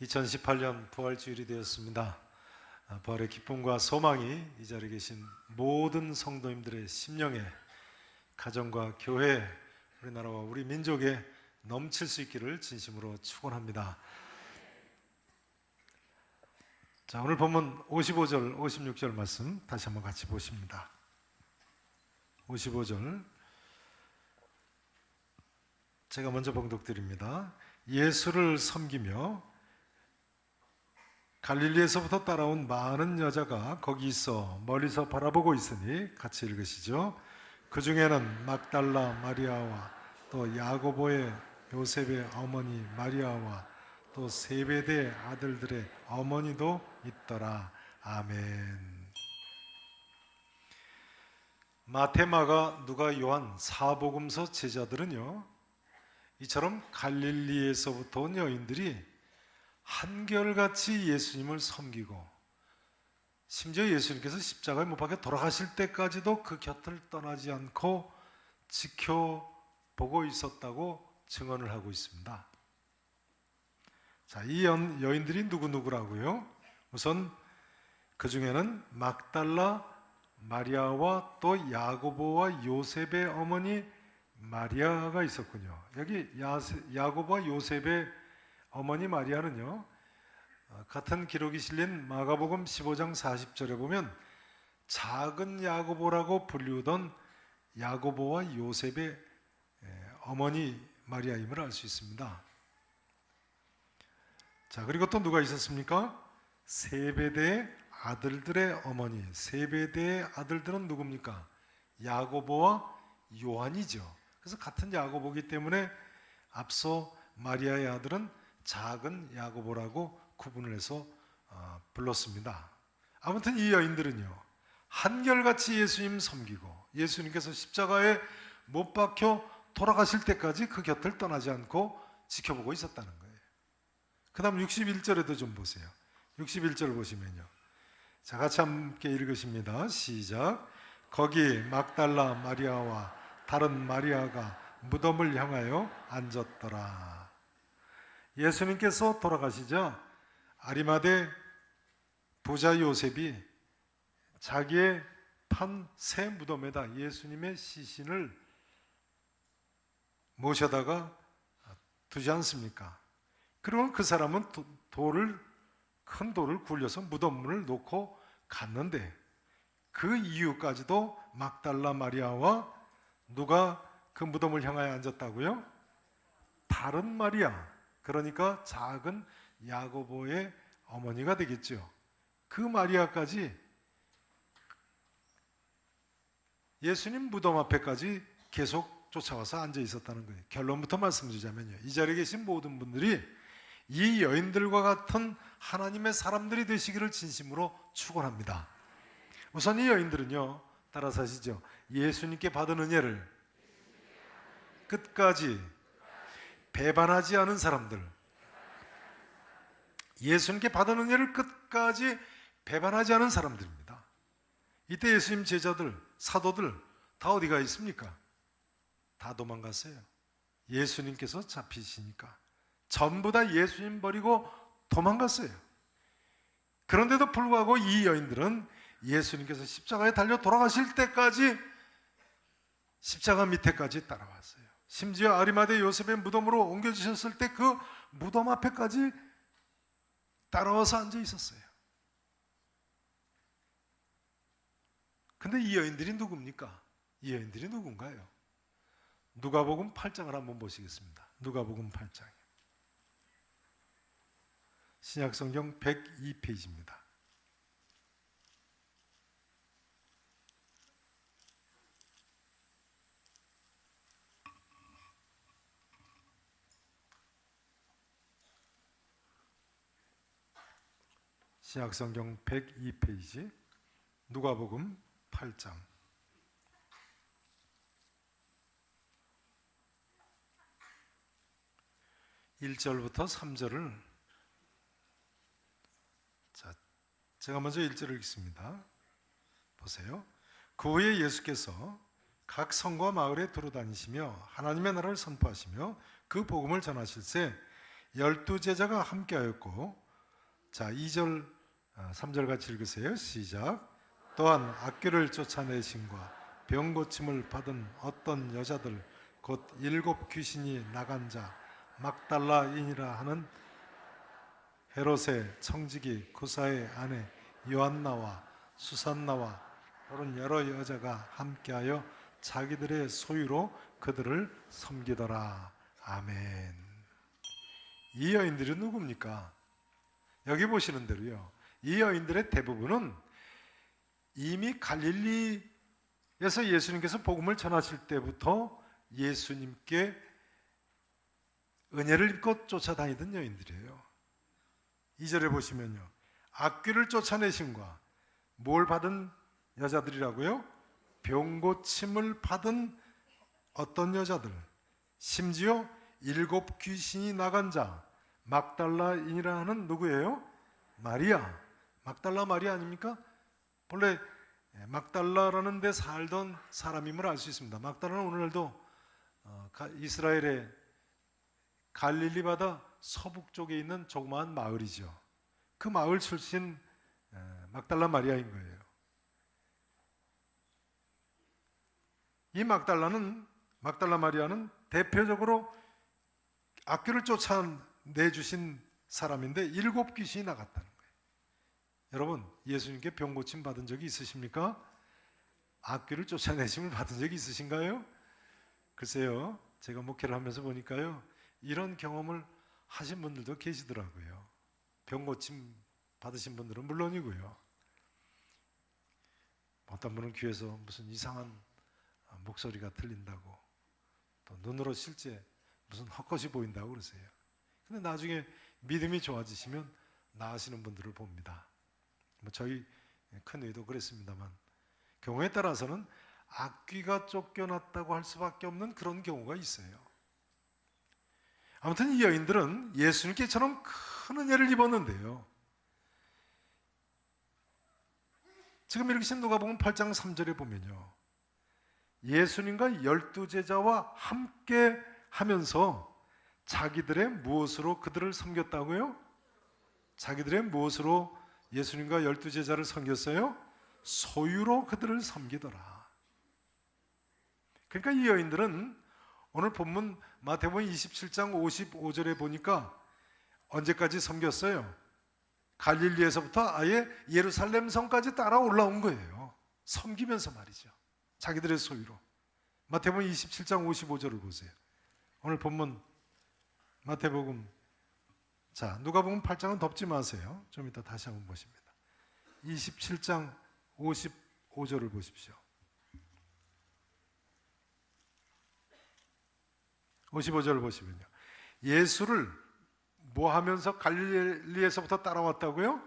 2018년 부활주일이 되었습니다. 부활의 기쁨과 소망이 이 자리에 계신 모든 성도님들의 심령에, 가정과 교회, 우리나라와 우리 민족에 넘칠 수 있기를 진심으로 축원합니다. 자, 오늘 본문 55절, 56절 말씀 다시 한번 같이 보십니다. 55절 제가 먼저 봉독드립니다. 예수를 섬기며 갈릴리에서부터 따라온 많은 여자가 거기 있어 멀리서 바라보고 있으니 같이 읽으시죠. 그 중에는 막달라 마리아와 또 야고보의 요셉의 어머니 마리아와 또 세베대 아들들의 어머니도 있더라. 아멘. 마태, 마가, 누가, 요한 사복음서 제자들은요, 이처럼 갈릴리에서부터 온 여인들이 한결같이 예수님을 섬기고, 심지어 예수님께서 십자가에 못 박혀 돌아가실 때까지도 그 곁을 떠나지 않고 지켜보고 있었다고 증언을 하고 있습니다. 자, 이 여인들이 누구라고요? 우선 그 중에는 막달라 마리아와 또 야고보와 요셉의 어머니 마리아가 있었군요. 여기 야고보와 요셉의 어머니 마리아는요, 같은 기록이 실린 마가복음 15장 40절에 보면 작은 야고보라고 불리우던 야고보와 요셉의 어머니 마리아임을 알 수 있습니다. 자, 그리고 또 누가 있었습니까? 세베대의 아들들의 어머니. 세베대의 아들들은 누굽니까? 야고보와 요한이죠. 그래서 같은 야고보이기 때문에 앞서 마리아의 아들은 작은 야고보라고 구분을 해서 불렀습니다. 아무튼 이 여인들은요, 한결같이 예수님 섬기고 예수님께서 십자가에 못 박혀 돌아가실 때까지 그 곁을 떠나지 않고 지켜보고 있었다는 거예요. 그 다음 61절에도 좀 보세요. 61절 보시면요, 자, 같이 함께 읽으십니다. 시작. 거기 막달라 마리아와 다른 마리아가 무덤을 향하여 앉았더라. 예수님께서 돌아가시자 아리마대 부자 요셉이 자기의 판 새 무덤에다 예수님의 시신을 모셔다가 두지 않습니까? 그러면 그 사람은 큰 돌을 굴려서 무덤문을 놓고 갔는데, 그 이유까지도 막달라 마리아와 누가 그 무덤을 향하여 앉았다고요? 다른 마리아, 그러니까 작은 야고보의 어머니가 되겠죠. 그 마리아까지 예수님 무덤 앞에까지 계속 쫓아와서 앉아 있었다는 거예요. 결론부터 말씀드리자면요, 이 자리에 계신 모든 분들이 이 여인들과 같은 하나님의 사람들이 되시기를 진심으로 축원합니다. 우선 이 여인들은요, 따라서 하시죠. 예수님께 받은 은혜를 끝까지 배반하지 않은 사람들, 예수님께 받은 은혜를 끝까지 배반하지 않은 사람들입니다. 이때 예수님 제자들, 사도들 다 어디가 있습니까? 다 도망갔어요. 예수님께서 잡히시니까 전부 다 예수님 버리고 도망갔어요. 그런데도 불구하고 이 여인들은 예수님께서 십자가에 달려 돌아가실 때까지 십자가 밑에까지 따라왔어요. 심지어 아리마대 요셉의 무덤으로 옮겨주셨을 때 그 무덤 앞에까지 따라와서 앉아 있었어요. 근데 이 여인들이 누굽니까? 이 여인들이 누군가요? 누가복음 8장을 한번 보시겠습니다. 누가복음 8장. 신약성경 102페이지입니다. 신약성경 102페이지, 누가복음 8장. (1절부터) (3절을) 자, 제가 먼저 1절을 읽습니다. 보세요. 그 후에 예수께서 각 성과 마을에 두루 다니시며 하나님의 나라를 선포하시며 그 복음을 전하실세 12 제자가 함께하였고, 자 2절 3절 같이 읽으세요. 시작. 또한 악귀를 쫓아내심과 병 고침을 받은 어떤 여자들 곧 7 귀신이 나간 자 막달라인이라 하는 헤롯의 청지기 구사의 아내 요한나와 수산나와 다른 여러 여자가 함께하여 자기들의 소유로 그들을 섬기더라. 아멘. 이 여인들이 누굽니까? 여기 보시는 대로요, 이 여인들의 대부분은 이미 갈릴리에서 예수님께서 복음을 전하실 때부터 예수님께 은혜를 입고 쫓아다니던 여인들이에요. 2절에 보시면요, 악귀를 쫓아내심과 뭘 받은 여자들이라고요? 병 고침을 받은 어떤 여자들, 심지어 7 귀신이 나간 자 막달라인이라 하는 누구예요? 마리아. 막달라 마리아 아닙니까? 본래 막달라라는 데 살던 사람임을 알 수 있습니다. 막달라는 오늘날도 이스라엘의 갈릴리 바다 서북쪽에 있는 조그마한 마을이죠. 그 마을 출신 막달라 마리아인 거예요. 이 막달라 마리아는 대표적으로 악귀를 쫓아내주신 사람인데 7 귀신이 나갔다는 거예요. 여러분, 예수님께 병 고침 받은 적이 있으십니까? 악귀를 쫓아내심을 받은 적이 있으신가요? 글쎄요, 제가 목회를 하면서 보니까요, 이런 경험을 하신 분들도 계시더라고요. 병 고침 받으신 분들은 물론이고요, 어떤 분은 귀에서 무슨 이상한 목소리가 들린다고, 또 눈으로 실제 무슨 헛것이 보인다고 그러세요. 근데 나중에 믿음이 좋아지시면 나으시는 분들을 봅니다. 뭐 저희 큰애도 그랬습니다만, 경우에 따라서는 악귀가 쫓겨났다고 할 수밖에 없는 그런 경우가 있어요. 아무튼 이 여인들은 예수님께처럼 큰 은혜를 입었는데요, 지금 읽으신 누가복음 8장 3절에 보면요, 예수님과 12 제자와 함께 하면서 자기들의 무엇으로 그들을 섬겼다고요? 자기들의 무엇으로 예수님과 12 제자를 섬겼어요? 소유로 그들을 섬기더라. 그러니까 이 여인들은 오늘 본문 마태복음 27장 55절에 보니까 언제까지 섬겼어요? 갈릴리에서부터 아예 예루살렘 성까지 따라 올라온 거예요. 섬기면서 말이죠. 자기들의 소유로. 마태복음 27장 55절을 보세요. 오늘 본문 마태복음, 자 누가복음 8장은 덮지 마세요. 좀 이따 다시 한번 보십니다. 27장 55절을 보십시오. 55절을 보시면요, 예수를 뭐 하면서 갈릴리에서부터 따라왔다고요?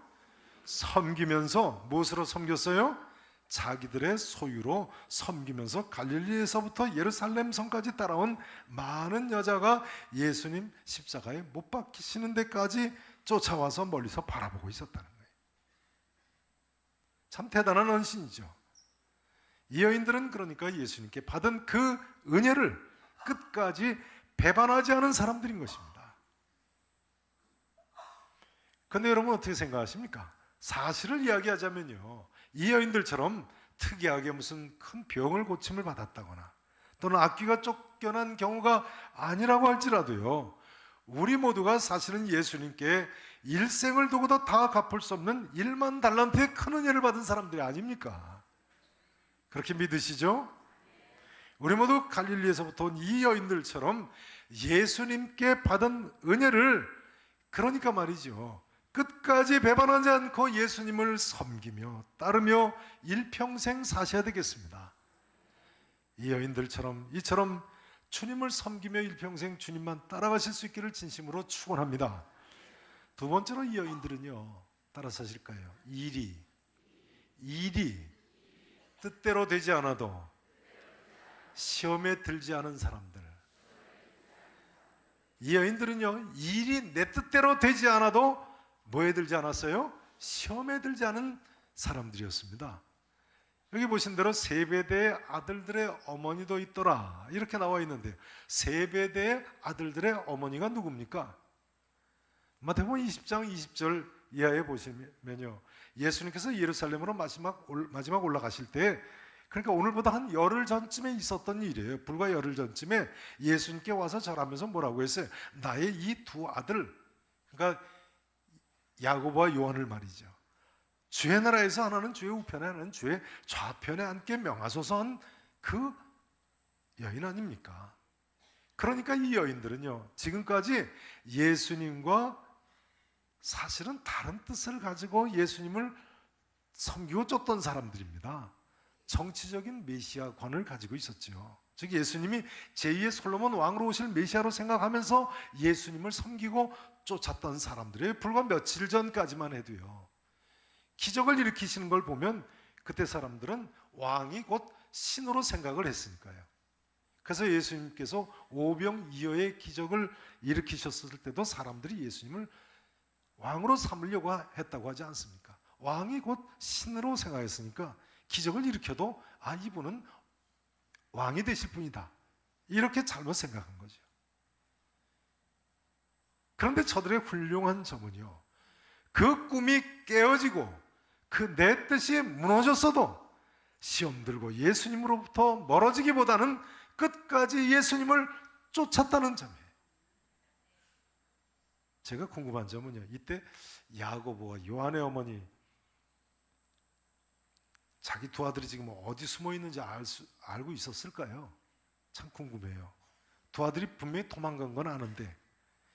섬기면서. 무엇으로 섬겼어요? 자기들의 소유로 섬기면서 갈릴리에서부터 예루살렘 성까지 따라온 많은 여자가 예수님 십자가에 못 박히시는 데까지 쫓아와서 멀리서 바라보고 있었다는 거예요. 참 대단한 헌신이죠. 이 여인들은 그러니까 예수님께 받은 그 은혜를 끝까지 배반하지 않은 사람들인 것입니다. 그런데 여러분 어떻게 생각하십니까? 사실을 이야기하자면요, 이 여인들처럼 특이하게 무슨 큰 병을 고침을 받았다거나 또는 악귀가 쫓겨난 경우가 아니라고 할지라도요, 우리 모두가 사실은 예수님께 일생을 두고도 다 갚을 수 없는 1만 달란트의 큰 은혜를 받은 사람들이 아닙니까? 그렇게 믿으시죠? 우리 모두 갈릴리에서부터 온 이 여인들처럼 예수님께 받은 은혜를, 그러니까 말이죠, 끝까지 배반하지 않고 예수님을 섬기며 따르며 일평생 사셔야 되겠습니다. 이 여인들처럼 이처럼 주님을 섬기며 일평생 주님만 따라가실 수 있기를 진심으로 축원합니다. 두 번째로 이 여인들은요, 따라 사실까요? 일이 뜻대로 되지 않아도 시험에 들지 않은 사람들. 이 여인들은요, 일이 내 뜻대로 되지 않아도 뭐에 들지 않았어요? 시험에 들지 않은 사람들이었습니다. 여기 보신 대로 세베대의 아들들의 어머니도 있더라 이렇게 나와 있는데요, 세베대의 아들들의 어머니가 누굽니까? 마태복음 20장 20절 이하에 보시면요, 예수님께서 예루살렘으로 마지막 올라가실 때, 그러니까 오늘보다 한 열흘 전쯤에 있었던 일이에요. 불과 열흘 전쯤에 예수님께 와서 절하면서 뭐라고 했어요? 나의 이 두 아들, 그러니까 야고보와 요한을 말이죠, 주의 나라에서 하나는 주의 우편에 하나는 주의 좌편에 앉게 명하소서 한 그 여인 아닙니까? 그러니까 이 여인들은요, 지금까지 예수님과 사실은 다른 뜻을 가지고 예수님을 섬기고 쫓던 사람들입니다. 정치적인 메시아관을 가지고 있었죠. 즉 예수님이 제2의 솔로몬 왕으로 오실 메시아로 생각하면서 예수님을 섬기고 쫓았던 사람들의 불과 며칠 전까지만 해도요, 기적을 일으키시는 걸 보면 그때 사람들은 왕이 곧 신으로 생각을 했으니까요. 그래서 예수님께서 오병이어의 기적을 일으키셨을 때도 사람들이 예수님을 왕으로 삼으려고 했다고 하지 않습니까? 왕이 곧 신으로 생각했으니까 기적을 일으켜도 이분은 왕이 되실 분이다, 이렇게 잘못 생각한 거죠. 그런데 저들의 훌륭한 점은요, 그 꿈이 깨어지고 그 내 뜻이 무너졌어도 시험 들고 예수님으로부터 멀어지기보다는 끝까지 예수님을 쫓았다는 점이에요. 제가 궁금한 점은요, 이때 야고보와 요한의 어머니, 자기 두 아들이 지금 어디 숨어 있는지 알고 있었을까요? 참 궁금해요. 두 아들이 분명히 도망간 건 아는데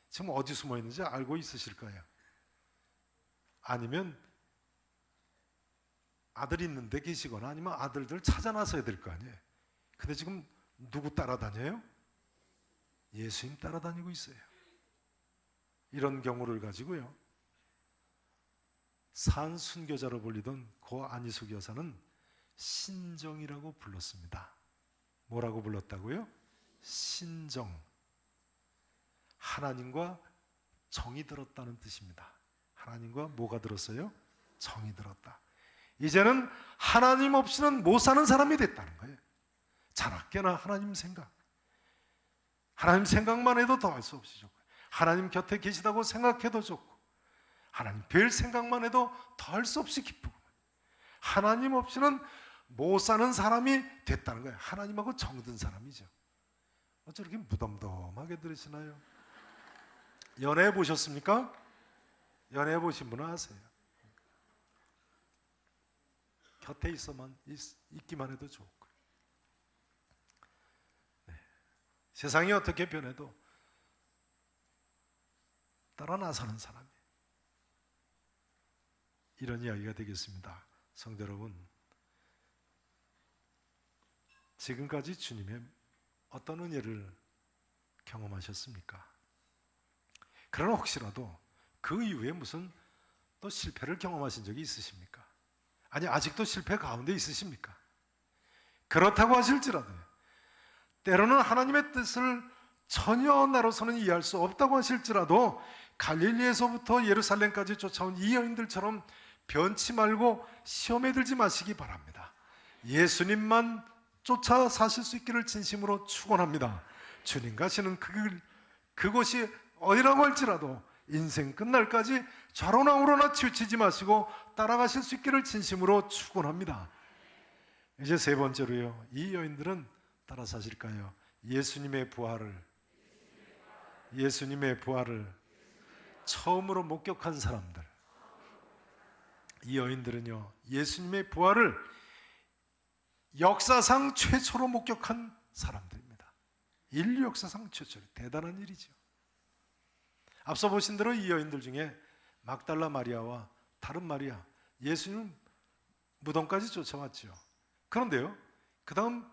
지금 어디 숨어 있는지 알고 있으실까요? 아니면 아들이 있는 데 계시거나 아니면 아들들 찾아 나서야 될 거 아니에요. 근데 지금 누구 따라다녀요? 예수님 따라다니고 있어요. 이런 경우를 가지고요, 산순교자로 불리던 고 안희숙 여사는 신정이라고 불렀습니다. 뭐라고 불렀다고요? 신정. 하나님과 정이 들었다는 뜻입니다. 하나님과 뭐가 들었어요? 정이 들었다. 이제는 하나님 없이는 못 사는 사람이 됐다는 거예요. 자나깨나 하나님 생각만 해도 더할 수 없이 좋고, 하나님 곁에 계시다고 생각해도 좋고, 하나님 뵐 생각만 해도 더할 수 없이 기쁘고, 하나님 없이는 못 사는 사람이 됐다는 거예요. 하나님하고 정든 사람이죠. 어째 이렇게 무덤덤하게 들으시나요? 연애해 보셨습니까? 연애해 보신 분은 아세요. 곁에 있기만 해도 좋고, 네. 세상이 어떻게 변해도 따라 나서는 사람이, 이런 이야기가 되겠습니다. 성도 여러분, 지금까지 주님의 어떤 은혜를 경험하셨습니까? 그러나 혹시라도 그 이후에 무슨 또 실패를 경험하신 적이 있으십니까? 아니, 아직도 실패 가운데 있으십니까? 그렇다고 하실지라도 때로는 하나님의 뜻을 전혀 나로서는 이해할 수 없다고 하실지라도 갈릴리에서부터 예루살렘까지 쫓아온 이 여인들처럼 변치 말고 시험에 들지 마시기 바랍니다. 예수님만 쫓아 사실 수 있기를 진심으로 축원합니다. 주님 가시는 그곳이 어디라고 할지라도 인생 끝날까지 좌로나 우로나 치우치지 마시고 따라가실 수 있기를 진심으로 축원합니다. 이제 세 번째로요, 이 여인들은 따라 사실까요? 예수님의 부활을 처음으로 목격한 사람들. 이 여인들은요, 예수님의 부활을 역사상 최초로 목격한 사람들입니다. 인류 역사상 최초로. 대단한 일이죠. 앞서 보신 대로 이 여인들 중에 막달라 마리아와 다른 마리아, 예수님 무덤까지 쫓아왔죠. 그런데요, 그 다음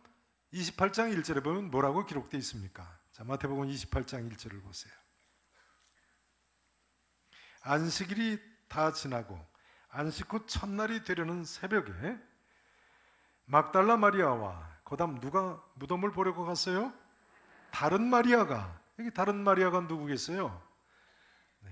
28장 1절에 보면 뭐라고 기록되어 있습니까? 자, 마태복음 28장 1절을 보세요. 안식일이 다 지나고 안식 후 첫날이 되려는 새벽에 막달라 마리아와 그 다음 누가 무덤을 보려고 갔어요? 다른 마리아가. 여기 다른 마리아가 누구겠어요? 네.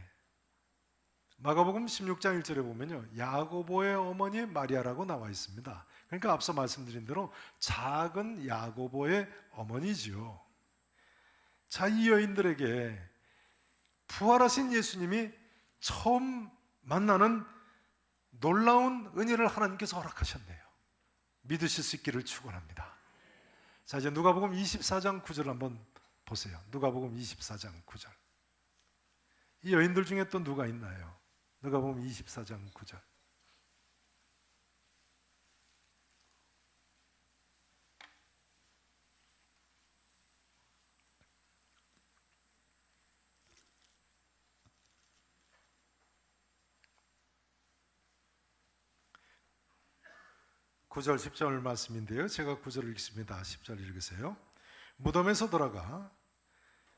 마가복음 16장 1절에 보면요, 야고보의 어머니 마리아라고 나와 있습니다. 그러니까 앞서 말씀드린 대로 작은 야고보의 어머니지요. 자, 이 여인들에게 부활하신 예수님이 처음 만나는 놀라운 은혜를 하나님께서 허락하셨네요. 믿으실 수 있기를 축원합니다. 자, 이제 누가복음 24장 9절 한번 보세요. 누가복음 24장 9절. 이 여인들 중에 또 누가 있나요? 누가복음 24장 9절. (9절) 10절 말씀인데요, 제가 9절을 읽습니다. 10절 읽으세요. 무덤에서 돌아가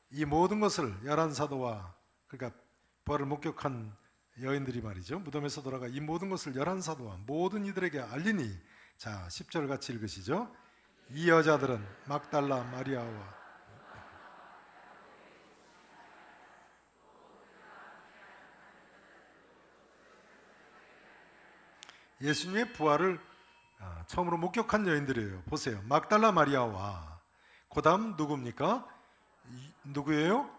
이 모든 것을 11사도와, 그러니까 부활을 목격한 여인들이 말이죠, 무덤에서 돌아가 이 모든 것을 11사도와 모든 이들에게 알리니, 자 10절 같이 읽으시죠. 이 여자들은 막달라 마리아와 예수님의 부활을 처음으로 목격한 여인들이에요. 보세요. 막달라 마리아와, 그 다음 누굽니까? 누구예요?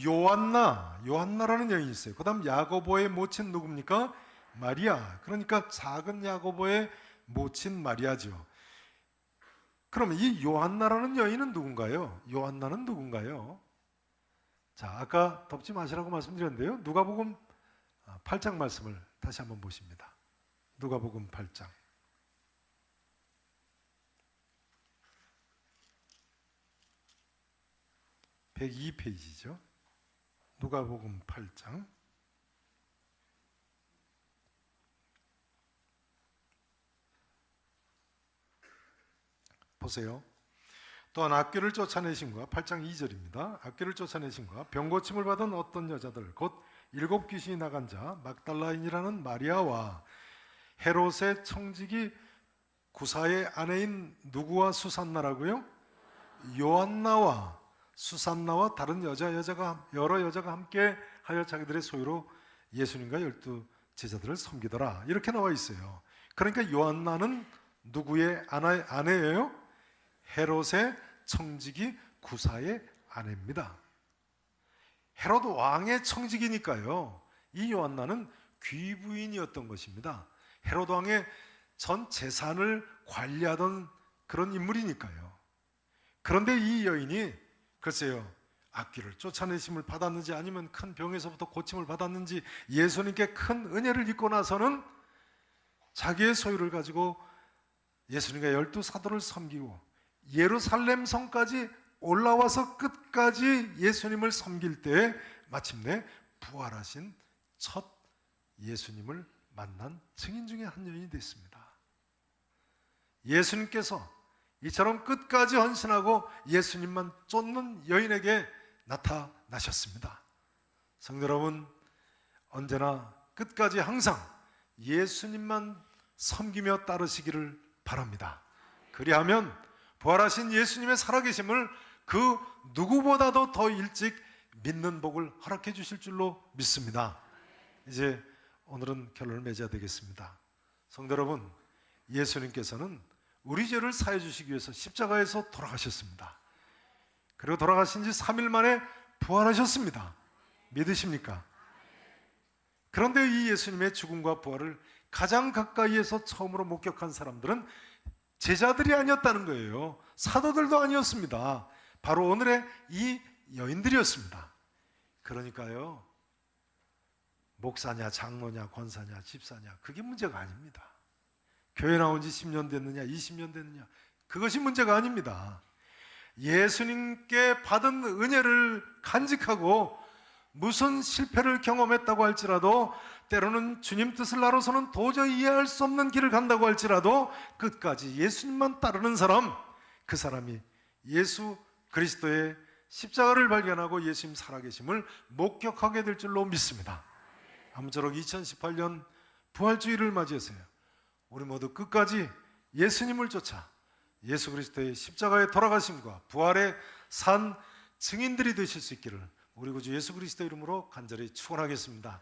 요한나라는 여인이 있어요. 그 다음 야고보의 모친 누굽니까? 마리아. 그러니까 작은 야고보의 모친 마리아죠. 그러면 이 요한나라는 여인은 누군가요? 요한나는 누군가요? 자, 아까 덮지 마시라고 말씀드렸는데요, 누가복음 8장 말씀을 다시 한번 보십니다. 누가복음 8장 102페이지죠. 누가복음 8장 보세요. 또한 악귀를 쫓아내신과 8장 2절입니다. 악귀를 쫓아내신과 병고침을 받은 어떤 여자들 곧 7 귀신이 나간 자 막달라인이라는 마리아와 헤롯의 청지기 구사의 아내인 누구와 수산나라고요? 요한나와 수산나와 다른 여러 여자가 함께 하여 자기들의 소유로 예수님과 12 제자들을 섬기더라, 이렇게 나와 있어요. 그러니까 요한나는 누구의 아내예요? 헤롯의 청지기 구사의 아내입니다. 헤롯 왕의 청지기니까요, 이 요한나는 귀부인이었던 것입니다. 헤롯 왕의 전 재산을 관리하던 그런 인물이니까요. 그런데 이 여인이 글쎄요, 악귀를 쫓아내심을 받았는지 아니면 큰 병에서부터 고침을 받았는지 예수님께 큰 은혜를 입고 나서는 자기의 소유를 가지고 예수님과 12 사도를 섬기고 예루살렘 성까지 올라와서 끝까지 예수님을 섬길 때 마침내 부활하신 첫 예수님을 만난 증인 중에 한 여인이 됐습니다. 예수님께서 이처럼 끝까지 헌신하고 예수님만 쫓는 여인에게 나타나셨습니다. 성도 여러분, 언제나 끝까지 항상 예수님만 섬기며 따르시기를 바랍니다. 그리하면 부활하신 예수님의 살아계심을 그 누구보다도 더 일찍 믿는 복을 허락해 주실 줄로 믿습니다. 이제 오늘은 결론을 맺어야 되겠습니다. 성도 여러분, 예수님께서는 우리 죄를 사해 주시기 위해서 십자가에서 돌아가셨습니다. 그리고 돌아가신 지 3일 만에 부활하셨습니다. 믿으십니까? 그런데 이 예수님의 죽음과 부활을 가장 가까이에서 처음으로 목격한 사람들은 제자들이 아니었다는 거예요. 사도들도 아니었습니다. 바로 오늘의 이 여인들이었습니다. 그러니까요, 목사냐 장로냐 권사냐 집사냐 그게 문제가 아닙니다. 교회 나온 지 10년 됐느냐 20년 됐느냐 그것이 문제가 아닙니다. 예수님께 받은 은혜를 간직하고 무슨 실패를 경험했다고 할지라도, 때로는 주님 뜻을 나로서는 도저히 이해할 수 없는 길을 간다고 할지라도 끝까지 예수님만 따르는 사람, 그 사람이 예수 그리스도의 십자가를 발견하고 예수님 살아계심을 목격하게 될 줄로 믿습니다. 아무쪼록 2018년 부활주의를 맞이해서요, 우리 모두 끝까지 예수님을 쫓아 예수 그리스도의 십자가의 돌아가심과 부활의 산 증인들이 되실 수 있기를 우리 구주 예수 그리스도 이름으로 간절히 축원하겠습니다.